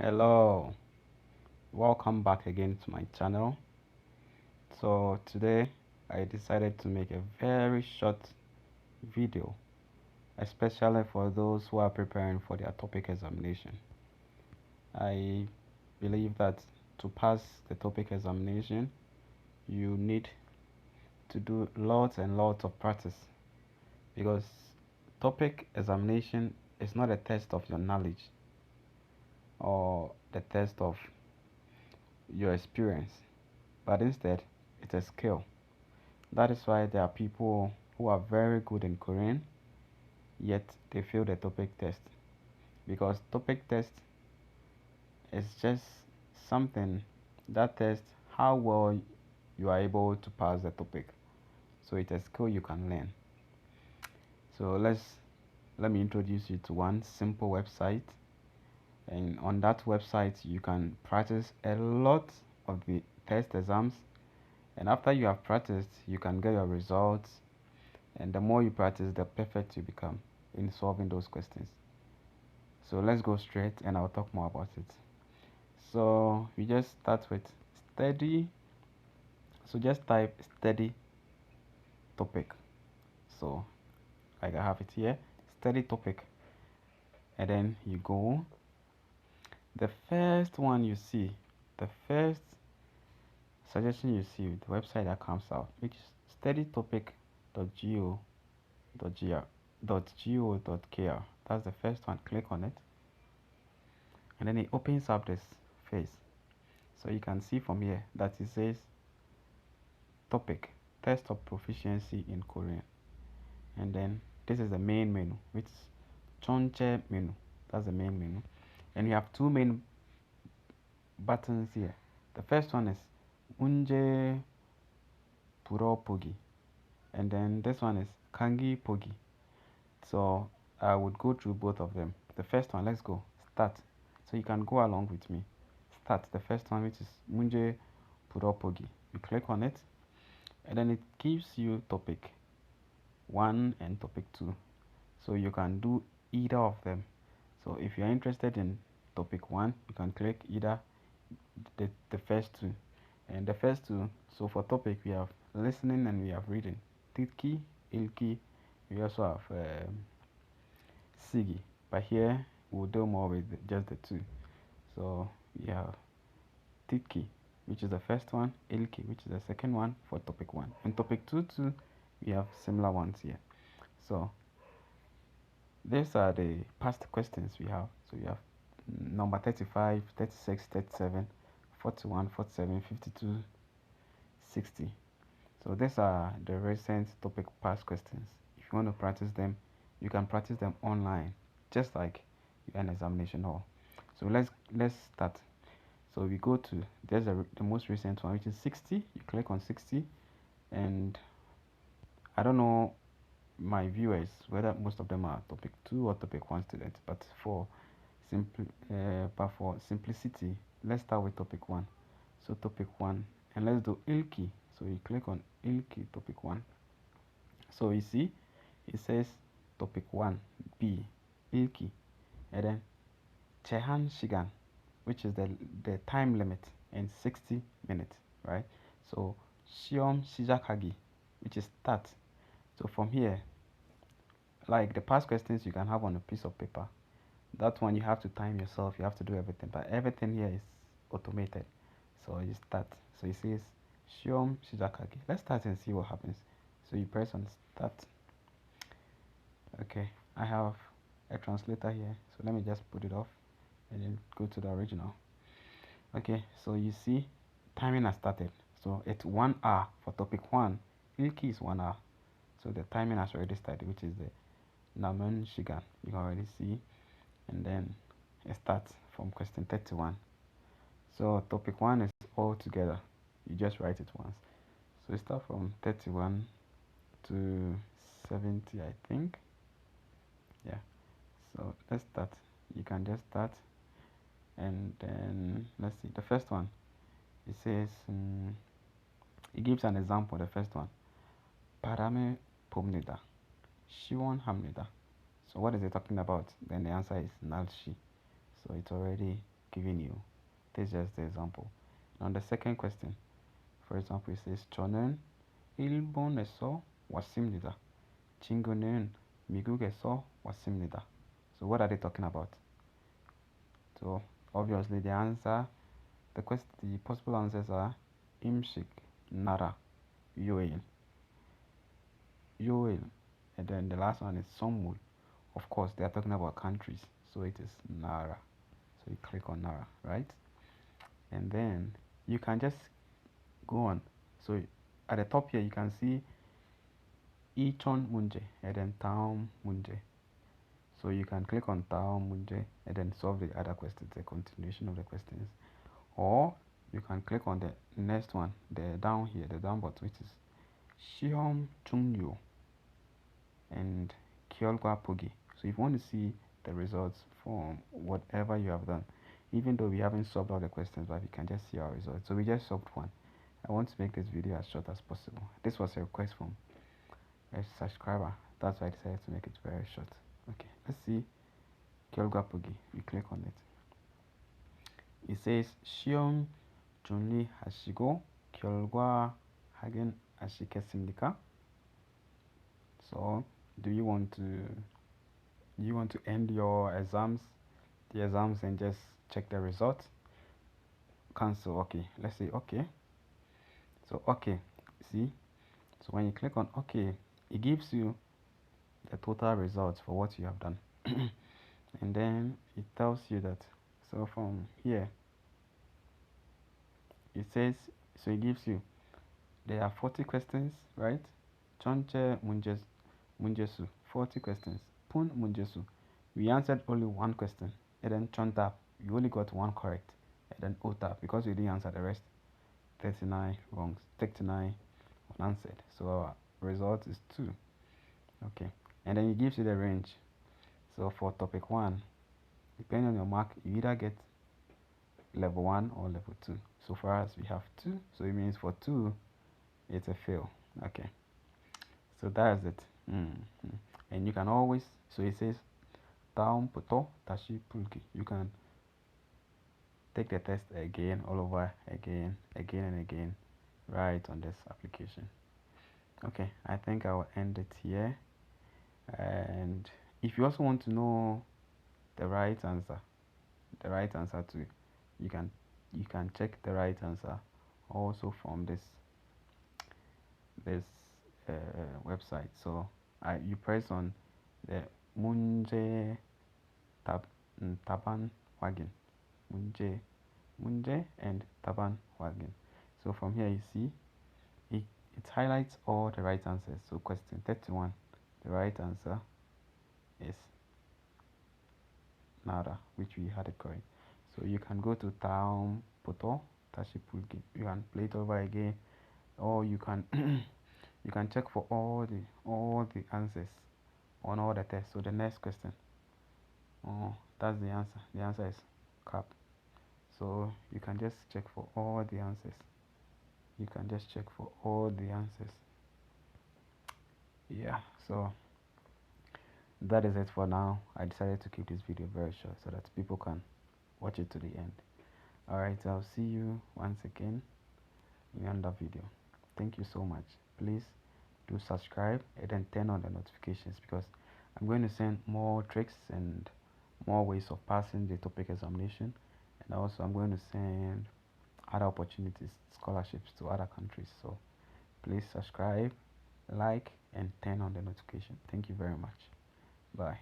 Hello, welcome back again to my channel. So today I decided to make a very short video, especially for those who are preparing for their TOPIK examination. I believe that to pass the TOPIK examination you need to do lots and lots of practice, because TOPIK examination is not a test of your knowledge or the test of your experience, but instead it's a skill. That is why there are people who are very good in Korean, yet they fail the TOPIK test. Because TOPIK test is just something that tests how well you are able to pass the topic. So it's a skill you can learn. So let me introduce you to one simple website, and on that website you can practice a lot of the test exams, and after you have practiced you can get your results, and the more you practice the perfect you become in solving those questions. So let's go straight and I'll talk more about it. So we just start with study. So just type study topic. So like I have it here, study topic, and then you go. The first one you see, the first suggestion you see with the website that comes out, which is studytopic.go.kr. That's the first one. Click on it, and then it opens up this face. So you can see from here that it says topic test of proficiency in Korean, and then this is the main menu, which is chonche menu. That's the main menu, and you have two main buttons here. The first one is unje puro pogi, and then this one is kangi pogi. So I would go through both of them. The first one, let's go start, so you can go along with me. Start the first one, which is munje puro pogi. You click on it, and then it gives you topic 1 and topic 2, so you can do either of them. So if you're interested in topic 1, you can click either the first two, and the first two. So for topic we have listening and we have reading, titki, ilki. We also have sigi, but here we'll do more with just the two. So we have titki, which is the first one, ilki, which is the second one for topic 1. And topic 2 too, we have similar ones here. So these are the past questions we have. So we have number 35, 36, 37, 41, 47, 52, 60. So these are the recent topic past questions. If you want to practice them, you can practice them online, just like an examination hall. So let's start. So we go to, there's the most recent one, which is 60. You click on 60, and I don't know my viewers whether most of them are topic 2 or topic 1 students, but for simplicity, let's start with topic 1. So topic 1, and let's do ilki. So you click on ilki topic 1. So you see it says topic 1 B ilki, and then chehan shigan, which is the time limit in 60 minutes, right? So shiom shijakagi, which is start. So from here, like the past questions you can have on a piece of paper, that one you have to time yourself, you have to do everything, but everything here is automated. So you start. So it says shiom shijakagi. Let's start and see what happens. So you press on start. Okay, I have a translator here, so let me just put it off and then go to the original. Okay, so you see timing has started. So it's 1 hour for topic 1. Ilki is 1 hour, so the timing has already started, which is the Naman Shigan. You can already see, and then it starts from question 31. So topic 1 is all together. You just write it once. So we start from 31 to 70, I think. Yeah. So let's start. You can just start, and then let's see the first one. It says it gives an example. The first one, Parame pomnida, Shiwon hamnida. So what is it talking about? Then the answer is nalshi. So it's already given you. This is just the example. On the second question, for example, it says 저는 일본에서 왔습니다. 친구는 미국에서 왔습니다. So what are they talking about? So obviously the possible answers are 임식, 나라, 요일, and then the last one is 선물. Of course, they are talking about countries, so it is Nara. So you click on Nara, right? And then you can just go on. So at the top here, you can see 이천 문제 and then 다음 문제. So you can click on 다음 문제 and then solve the other questions, the continuation of the questions. Or you can click on the next one, the down here, the down button, which is 시험 종료 and 결과 보기. So if you want to see the results from whatever you have done, even though we haven't solved all the questions, but you can just see our results. So we just solved one. I want to make this video as short as possible. This was a request from a subscriber. That's why I decided to make it very short. Okay, let's see 결과 보기. We click on it. It says 시험 준비하시고 결과 확인하시겠습니까? So do you want to end your the exams and just check the results? Cancel. Okay, let's say okay. So okay, see, so when you click on okay, it gives you the total results for what you have done. And then it tells you that, so from here it says, so it gives you, there are 40 questions, right? 전체 문제수 40 questions. 푼 문제수, we answered only one question. And then 정답, you only got one correct. And then 오답, because we didn't answer the rest, 39 wrongs, 39 unanswered. So our result is 2. Okay, and then it gives you the range. So for topic 1, depending on your mark, you either get level 1 or level 2. So for us, we have 2, so it means for 2 it's a fail. Okay, so that is it. And you can always, so it says 다음부터 다시 풀기. You can take the test again, all over again and again, right on this application. Okay, I think I will end it here. And if you also want to know the right answer to, you can check the right answer also from this website. So you press on the 문제 답안 확인, 문제 and 답안 확인. So from here you see it highlights all the right answers. So question 31, the right answer is nada, which we had it correct. So you can go to 다음부터 다시 풀기. You can play it over again, or you can you can check for all the answers on all the tests. So the next question, that's the answer. The answer is cap. So you can just check for all the answers. Yeah, so that is it for now. I decided to keep this video very short so that people can watch it to the end. Alright, I'll see you once again in another video. Thank you so much. Please do subscribe and then turn on the notifications, because I'm going to send more tricks and more ways of passing the TOPIK examination, and also I'm going to send other opportunities, scholarships to other countries. So please subscribe, like, and turn on the notification. Thank you very much. Bye.